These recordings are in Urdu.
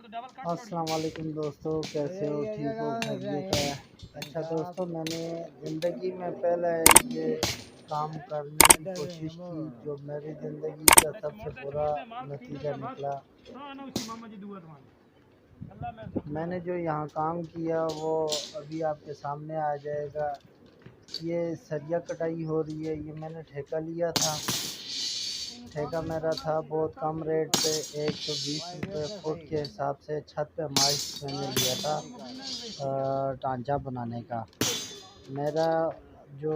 السلام علیکم دوستو، کیسے ہو؟ ٹھیک ہو؟ خیریت ہے؟ اچھا دوستو، میں نے زندگی میں پہلا یہ کام کرنے کی کوشش کی جو میری زندگی کا سب سے برا نتیجہ نکلا۔ میں نے جو یہاں کام کیا وہ ابھی آپ کے سامنے آ جائے گا۔ یہ سریا کٹائی ہو رہی ہے، یہ میں نے ٹھیکہ لیا تھا۔ ٹھیکہ میرا تھا بہت کم ریٹ پہ، 120 روپے فٹ کے حساب سے چھت پہ مائش میں نے لیا تھا ڈھانچہ بنانے کا۔ میرا جو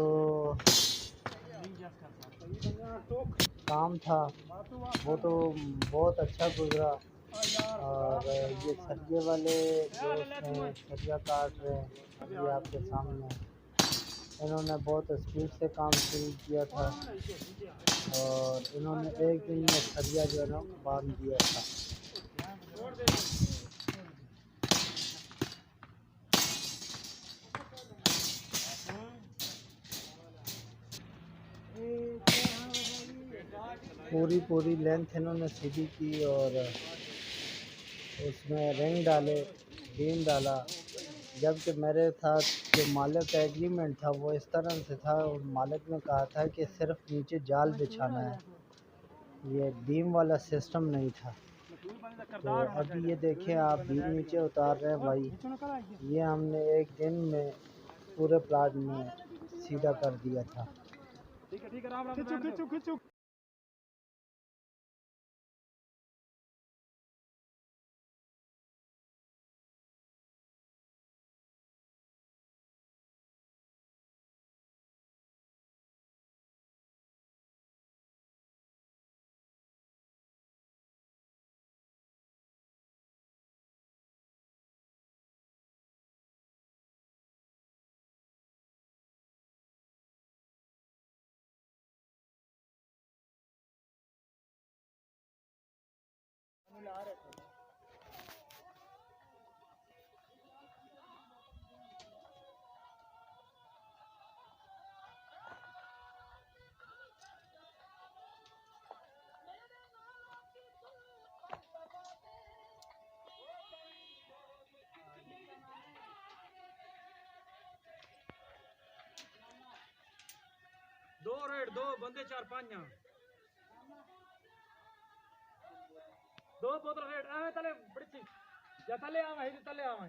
کام تھا وہ تو بہت اچھا گزرا، اور یہ سریے والے دوست ہیں، سریا کاٹ رہے ہیں ابھی آپ کے سامنے، انہوں نے بہت اسپیڈ سے کام شروع کیا تھا اور انہوں نے ایک دن میں سریا جو ہے نا باندھ دیا تھا۔ پوری لینتھ انہوں نے سیدھی کی اور اس میں رنگ ڈالے، بیم ڈالا، جبکہ میرے ساتھ جو مالک کا ایگریمنٹ تھا وہ اس طرح سے تھا، مالک نے کہا تھا کہ صرف نیچے جال بچھانا ہے، یہ بیم والا سسٹم نہیں تھا۔ تو ابھی یہ دیکھیں آپ، بیم نیچے اتار رہے ہیں بھائی، یہ ہم نے ایک دن میں پورے پلاٹ میں سیدھا کر دیا تھا۔ دو ریٹ دو بندے 4-5 دو بوتل ریٹ آویں تلے بڑی یا تلے آویں ہی تلے آویں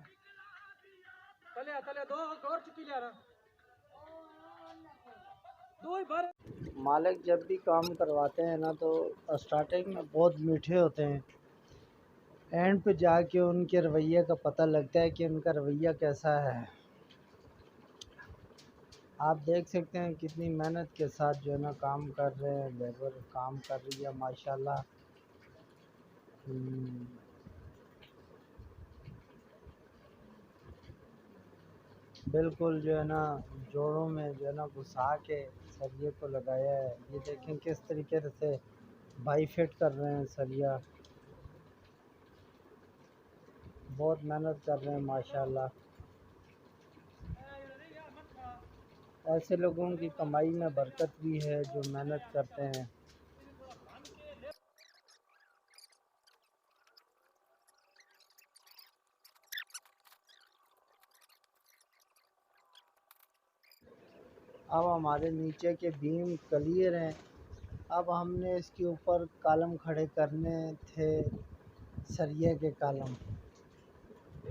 تلے دو اور چکی لیا رہا دو ہی بھر۔ مالک جب بھی کام کرواتے ہیں نا تو اسٹارٹنگ میں بہت میٹھے ہوتے ہیں، اینڈ پہ جا کے ان کے رویے کا پتہ لگتا ہے کہ ان کا رویہ کیسا ہے۔ آپ دیکھ سکتے ہیں کتنی محنت کے ساتھ جو ہے نا کام کر رہے ہیں، لیبر کام کر رہی ہے ماشاءاللہ۔ بالکل جو ہے نا جوڑوں میں جو ہے نا گھسا کے سریے کو لگایا ہے۔ یہ دیکھیں کس طریقے سے بائی فٹ کر رہے ہیں سریا، بہت محنت کر رہے ہیں ماشاءاللہ۔ ایسے لوگوں کی کمائی میں برکت بھی ہے جو محنت کرتے ہیں۔ اب ہمارے نیچے کے بیم کلیئر ہیں، اب ہم نے اس کے اوپر کالم کھڑے کرنے تھے، سریے کے کالم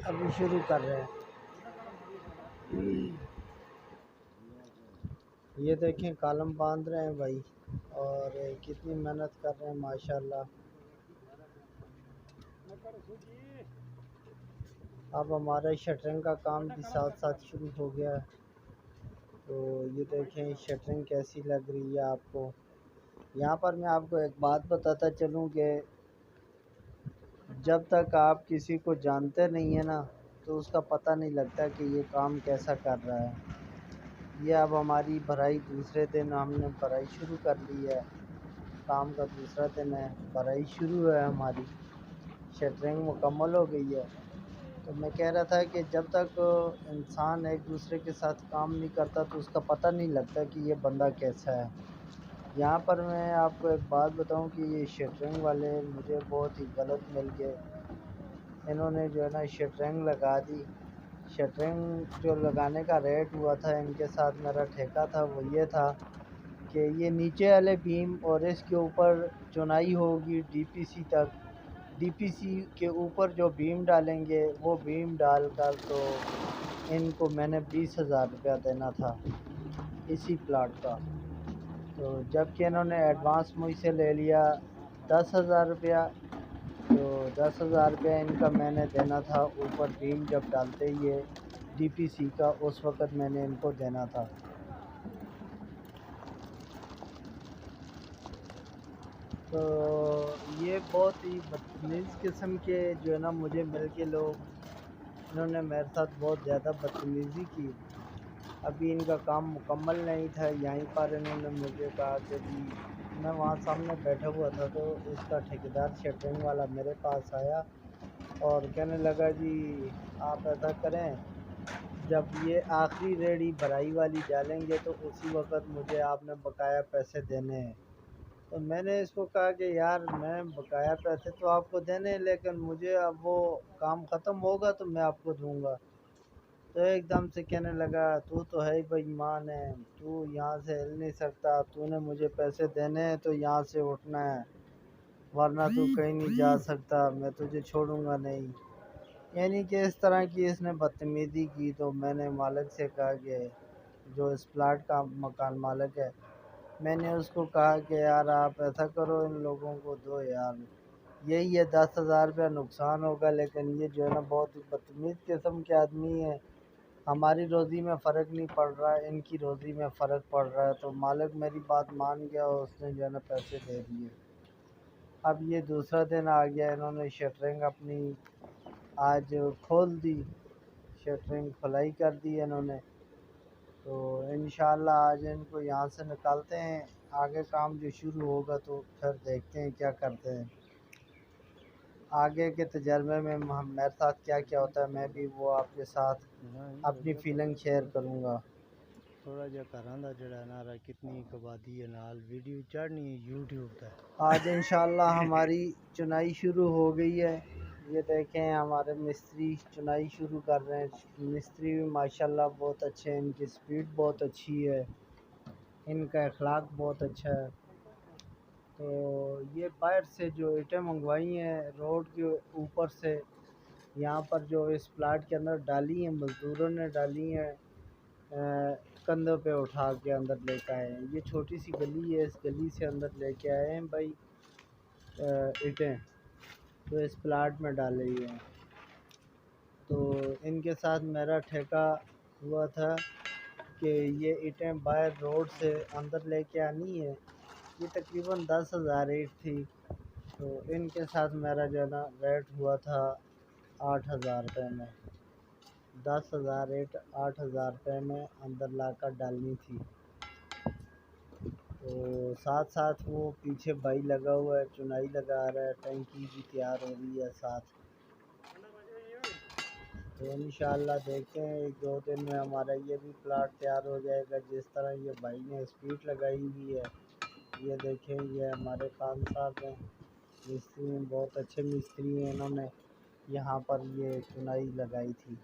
ابھی شروع کر رہے ہیں۔ یہ دیکھیں کالم باندھ رہے ہیں بھائی، اور کتنی محنت کر رہے ہیں ماشاءاللہ۔ اب ہمارا شٹرنگ کا کام بھی ساتھ ساتھ شروع ہو گیا ہے، تو یہ دیکھیں شٹرنگ کیسی لگ رہی ہے آپ کو۔ یہاں پر میں آپ کو ایک بات بتاتا چلوں کہ جب تک آپ کسی کو جانتے نہیں ہیں نا تو اس کا پتہ نہیں لگتا کہ یہ کام کیسا کر رہا ہے۔ یہ اب ہماری بھرائی دوسرے دن ہم نے بھرائی شروع کر لی ہے، کام کا دوسرا دن ہے، بھرائی شروع ہے، ہماری شٹرنگ مکمل ہو گئی ہے۔ تو میں کہہ رہا تھا کہ جب تک انسان ایک دوسرے کے ساتھ کام نہیں کرتا تو اس کا پتہ نہیں لگتا کہ یہ بندہ کیسا ہے۔ یہاں پر میں آپ کو ایک بات بتاؤں کہ یہ شٹرنگ والے مجھے بہت ہی غلط مل گئے۔ انہوں نے جو ہے نا شٹرنگ لگا دی. شٹرنگ جو لگانے کا ریٹ ہوا تھا ان کے ساتھ میرا ٹھیکہ تھا وہ یہ تھا کہ یہ نیچے والے بیم اور اس کے اوپر چنائی ہوگی ڈی پی سی تک. ڈی پی سی کے اوپر جو بیم ڈالیں گے وہ بیم ڈال کر تو ان کو میں نے 20,000 روپیہ دینا تھا اسی پلاٹ کا. تو جب کہ انہوں نے ایڈوانس مجھ سے لے لیا 10,000 روپیہ. تو 10,000 روپیہ ان کا میں نے دینا تھا اوپر بیم جب ڈالتے ہی ہے ڈی پی سی کا اس وقت میں نے ان کو دینا تھا. تو یہ بہت ہی بدتمیز قسم کے جو ہے نا مجھے مل کے لوگ انہوں نے میرے ساتھ بہت زیادہ بدتمیزی کی. ابھی ان کا کام مکمل نہیں تھا یہیں پر انہوں نے مجھے کہا کہ جی میں وہاں سامنے بیٹھا ہوا تھا تو اس کا ٹھیکیدار شٹرنگ والا میرے پاس آیا اور کہنے لگا جی آپ ایسا کریں جب یہ آخری ریڑھی بھرائی والی ڈالیں گے تو اسی وقت مجھے آپ نے بقایا پیسے دینے ہیں. تو میں نے اس کو کہا کہ یار میں بقایا پیسے تو آپ کو دینے ہیں لیکن مجھے اب وہ کام ختم ہوگا تو میں آپ کو دوں گا. تو ایک دم سے کہنے لگا تو ہے ہی بے ایمان ہے, تو یہاں سے ہل نہیں سکتا, تو نے مجھے پیسے دینے ہیں تو یہاں سے اٹھنا ہے ورنہ تو کہیں نہیں جا سکتا, میں تجھے چھوڑوں گا نہیں. یعنی کہ اس طرح کی اس نے بدتمیزی کی. تو میں نے مالک سے کہا کہ جو اس پلاٹ کا مکان مالک ہے میں نے اس کو کہا کہ یار آپ ایسا کرو ان لوگوں کو دو یار, یہی ہے 10,000 روپیہ نقصان ہوگا لیکن یہ جو ہے نا بہت ہی بدتمیز قسم کے آدمی ہے. ہماری روزی میں فرق نہیں پڑ رہا ہے, ان کی روزی میں فرق پڑ رہا ہے. تو مالک میری بات مان گیا اور اس نے جو ہے نا پیسے دے دیے. اب یہ دوسرا دن آ گیا, انہوں نے شٹرنگ اپنی آج کھول دی, شٹرنگ کھلائی کر دی انہوں نے. تو انشاءاللہ آج ان کو یہاں سے نکالتے ہیں, آگے کام جو شروع ہوگا تو پھر دیکھتے ہیں کیا کرتے ہیں. آگے کے تجربے میں میرے ساتھ کیا کیا ہوتا ہے میں بھی وہ آپ کے ساتھ اپنی فیلنگ شیئر کروں گا. تھوڑا جا کرانا جڑا نا رہا کتنی آبادی ہے نال ویڈیو چڑھنی ہے یوٹیوب پہ. آج انشاءاللہ ہماری چنائی شروع ہو گئی ہے. یہ دیکھیں ہمارے مستری چنائی شروع کر رہے ہیں. مستری بھی ماشاءاللہ بہت اچھے ہیں, ان کی سپیڈ بہت اچھی ہے, ان کا اخلاق بہت اچھا ہے. تو یہ باہر سے جو اینٹیں منگوائی ہیں روڈ کے اوپر سے یہاں پر جو اس پلاٹ کے اندر ڈالی ہیں مزدوروں نے ڈالی ہیں, کندھوں پہ اٹھا کے اندر لے کے آئے ہیں. یہ چھوٹی سی گلی ہے, اس گلی سے اندر لے کے آئے ہیں بھائی اینٹیں, تو اس پلاٹ میں ڈالے ہوئے ہیں. تو ان کے ساتھ میرا ٹھیکہ ہوا تھا کہ یہ اینٹیں باہر روڈ سے اندر لے کے آنی ہے. یہ تقریباً 10,000 اینٹ تھی. تو ان کے ساتھ میرا جو ہے نا ریٹ ہوا تھا 8,000 روپے میں. 10,000 اینٹ 8,000 روپے میں اندر لا کر ڈالنی تھی. تو ساتھ ساتھ وہ پیچھے بھائی لگا ہوا ہے چنائی لگا رہا ہے, ٹینکی بھی تیار ہو رہی ہے ساتھ. تو انشاءاللہ دیکھتے ہیں 1-2 دن میں ہمارا یہ بھی پلاٹ تیار ہو جائے گا. جس طرح یہ بھائی نے اسپیڈ لگائی ہوئی ہے, یہ دیکھیں یہ ہمارے خان صاحب ہیں مستری ہیں, بہت اچھے مستری ہیں, انہوں نے یہاں پر یہ چنائی لگائی تھی.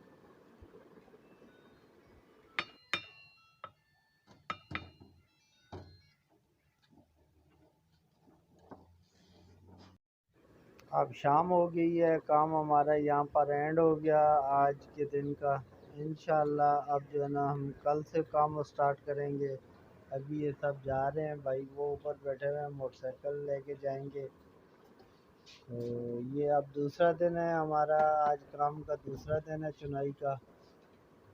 اب شام ہو گئی ہے, کام ہمارا یہاں پر اینڈ ہو گیا آج کے دن کا. انشاءاللہ اب جو ہے نا ہم کل سے کام سٹارٹ کریں گے. ابھی یہ سب جا رہے ہیں بھائی, وہ اوپر بیٹھے ہوئے ہیں موٹر سائیکل لے کے جائیں گے. تو یہ اب دوسرا دن ہے ہمارا, آج کام کا دوسرا دن ہے چنائی کا.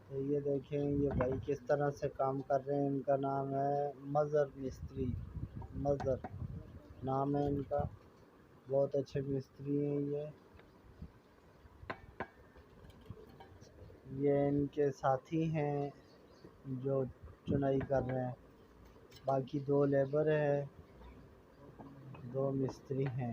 تو یہ دیکھیں یہ بھائی کس طرح سے کام کر رہے ہیں. ان کا نام ہے مظہر مستری, مظہر نام ہے ان کا, بہت اچھے مستری ہیں. یہ ان کے ساتھی ہیں جو چنائی کر رہے ہیں, باقی 2 لیبر ہیں 2 مستری ہیں.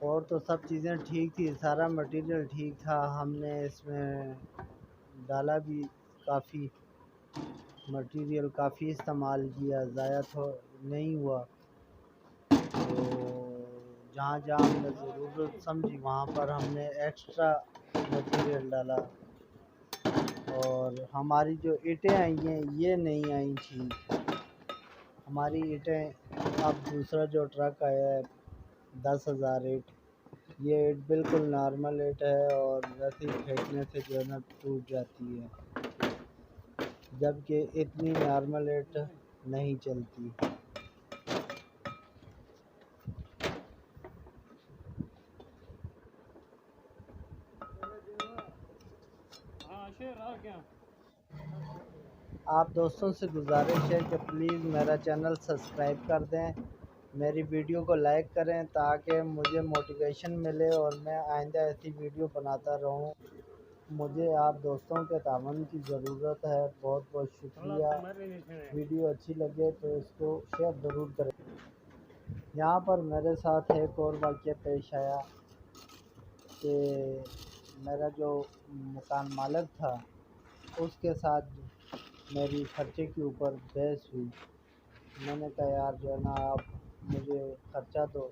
اور تو سب چیزیں ٹھیک تھی، سارا مٹیریل ٹھیک تھا. ہم نے اس میں ڈالا بھی کافی مٹیریل، کافی استعمال کیا، ضائع تو نہیں ہوا. تو جہاں جہاں ہم نے ضرورت سمجھی وہاں پر ہم نے ایکسٹرا مٹیریل ڈالا. اور ہماری جو اینٹیں آئی ہیں یہ نہیں آئی تھیں. ہماری اینٹیں اب دوسرا جو ٹرک آیا ہے 10,000 اینٹ، یہ اینٹ بالکل نارمل اینٹ ہے اور ویسے ہی پھینکنے سے جو ہے نا ٹوٹ جاتی ہے، جبکہ اتنی نارمل اینٹ نہیں چلتی. ہاں شیر آ گیا. آپ دوستوں سے گزارش ہے کہ پلیز میرا چینل سبسکرائب کر دیں، میری ویڈیو کو لائک کریں تاکہ مجھے موٹیویشن ملے اور میں آئندہ ایسی ویڈیو بناتا رہوں. مجھے آپ دوستوں کے تعاون کی ضرورت ہے. بہت بہت شکریہ. ویڈیو اچھی لگے تو اس کو شیئر ضرور کریں. یہاں پر میرے ساتھ ایک اور واقعہ پیش آیا کہ میرا جو مکان مالک تھا اس کے ساتھ میری خرچے کے اوپر بحث ہوئی. میں نے کہا یار جو ہے نا آپ مجھے خرچہ دو،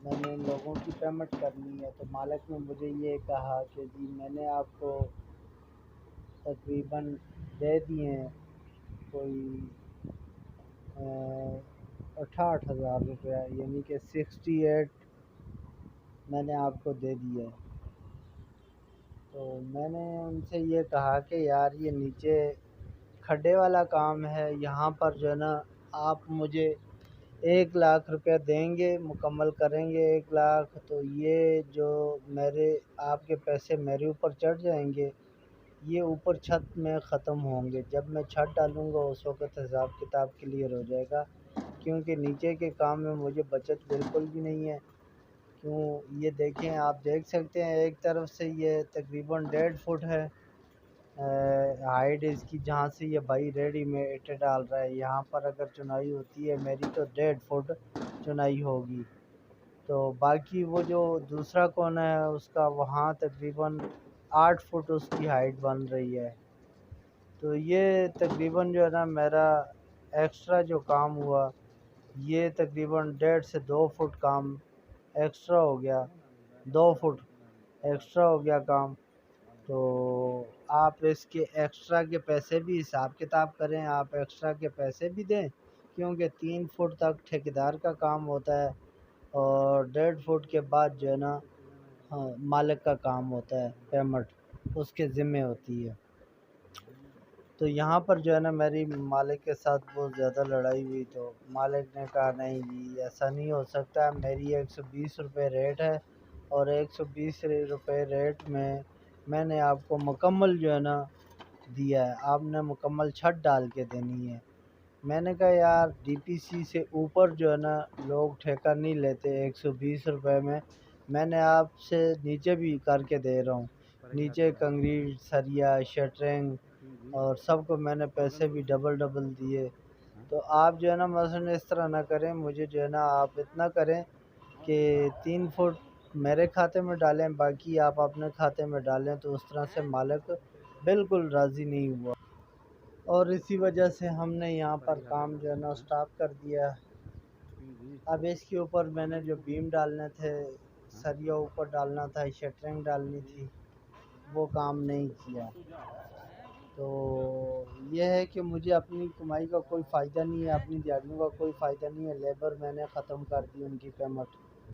میں نے ان لوگوں کی پیمنٹ کرنی ہے. تو مالک نے مجھے یہ کہا کہ جی میں نے آپ کو تقریباً دے دیے ہیں کوئی 68,000 روپیہ، یعنی کہ 68 میں نے آپ کو دے دیا ہے. تو میں نے ان سے یہ کہا کہ یار یہ نیچے کھڈے والا کام ہے، یہاں پر جو ہے نا آپ مجھے 1,00,000 روپیہ دیں گے، مکمل کریں گے 1,00,000، تو یہ جو میرے آپ کے پیسے میرے اوپر چڑھ جائیں گے، یہ اوپر چھت میں ختم ہوں گے. جب میں چھت ڈالوں گا اس وقت حساب کتاب کلیئر ہو جائے گا، کیونکہ نیچے کے کام میں مجھے بچت بالکل بھی نہیں ہے. کیوں یہ دیکھیں، آپ دیکھ سکتے ہیں ایک طرف سے یہ تقریباً 1.5 فٹ ہے ہائٹ اس کی، جہاں سے یہ بھائی ریڈی میں اینٹیں ڈال رہا ہے. یہاں پر اگر چنائی ہوتی ہے میری تو 1.5 فٹ چنائی ہوگی. تو باقی وہ جو دوسرا کونا ہے اس کا وہاں تقریباً 8 فٹ اس کی ہائٹ بن رہی ہے. تو یہ تقریباً جو ہے نا میرا ایکسٹرا جو کام ہوا یہ تقریباً 1.5 سے 2 فٹ کام ایکسٹرا ہو گیا، 2 فٹ ایکسٹرا ہو گیا کام. تو آپ اس کے ایکسٹرا کے پیسے بھی حساب کتاب کریں، آپ ایکسٹرا کے پیسے بھی دیں، کیونکہ 3 فٹ تک ٹھیکیدار کا کام ہوتا ہے اور 1.5 فٹ کے بعد جو ہے نا مالک کا کام ہوتا ہے، پیمنٹ اس کے ذمے ہوتی ہے. تو یہاں پر جو ہے نا میری مالک کے ساتھ بہت زیادہ لڑائی ہوئی. تو مالک نے کہا نہیں جی ایسا نہیں ہو سکتا، میری 120 روپے ریٹ ہے اور 120 روپے ریٹ میں نے آپ کو مکمل جو ہے نا دیا ہے، آپ نے مکمل چھت ڈال کے دینی ہے. میں نے کہا یار ڈی پی سی سے اوپر جو ہے نا لوگ ٹھیکہ نہیں لیتے 120 روپے میں نے آپ سے نیچے بھی کر کے دے رہا ہوں، نیچے کنکریٹ، سریا، شٹرنگ اور سب کو میں نے پیسے بھی ڈبل دیے. تو آپ جو ہے نا مثلاً اس طرح نہ کریں، مجھے جو ہے نا آپ اتنا کریں کہ 3 فٹ میرے کھاتے میں ڈالیں، باقی آپ اپنے کھاتے میں ڈالیں. تو اس طرح سے مالک بالکل راضی نہیں ہوا اور اسی وجہ سے ہم نے یہاں پر کام جو ہے نا سٹاپ کر دیا. اب اس کے اوپر میں نے جو بیم ڈالنے تھے، سریا اوپر ڈالنا تھا، شٹرنگ ڈالنی تھی، وہ کام نہیں کیا. تو یہ ہے کہ مجھے اپنی کمائی کا کوئی فائدہ نہیں ہے، اپنی دیہڑیوں کا کوئی فائدہ نہیں ہے. لیبر میں نے ختم کر دی ان کی پیمنٹ.